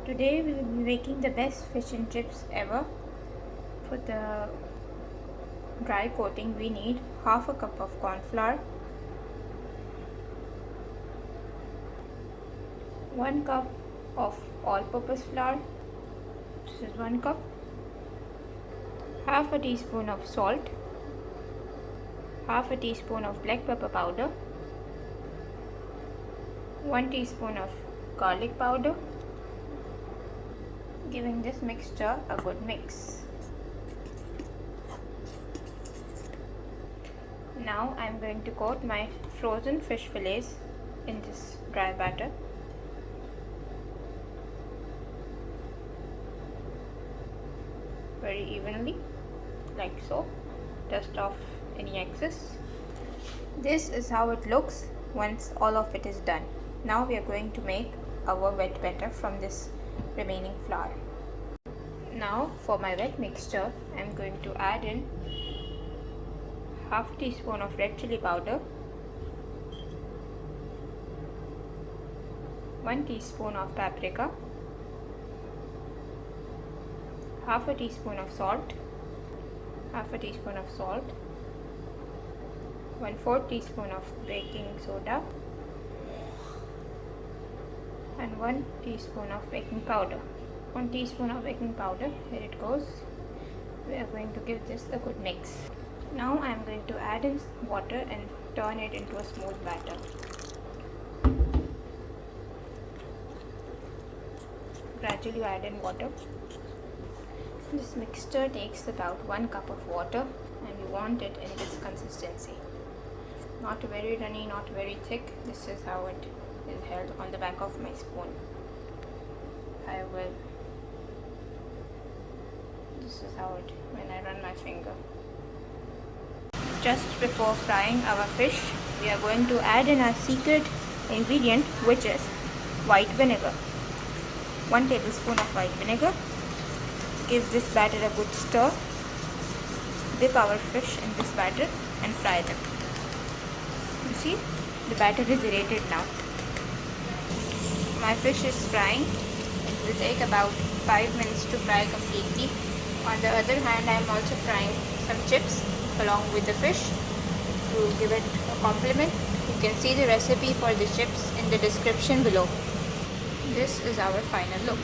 Today we will be making the best fish and chips ever. For the dry coating we need half a cup of corn flour, 1 cup of all-purpose flour, this is 1 cup, half a teaspoon of salt, half a teaspoon of black pepper powder, 1 teaspoon of garlic powder, giving this mixture a good mix. Now I am going to coat my frozen fish fillets in this dry batter. Very evenly, like so. Dust off any excess. This is how it looks once all of it is done. Now we are going to make our wet batter from this remaining flour. Now for my wet mixture, I am going to add in half a teaspoon of red chili powder, 1 teaspoon of paprika, half a teaspoon of salt, 1/4 teaspoon of baking soda, and 1 teaspoon of baking powder. 1 teaspoon of baking powder, here it goes. We are going to give this a good mix. Now I am going to add in water and turn it into a smooth batter. Gradually add in water. This mixture takes about 1 cup of water and you want it in this consistency. Not very runny, not very thick. This is how it is held on the back of my spoon. This is how it, when I run my finger. Just before frying our fish, we are going to add in our secret ingredient, which is white vinegar. 1 tablespoon of white vinegar. Give this batter a good stir. Dip our fish in this batter and fry them. You see, the batter is aerated now. My fish is frying. It will take about 5 minutes to fry completely. On the other hand, I am also frying some chips along with the fish to give it a complement. You can see the recipe for the chips in the description below. This is our final look.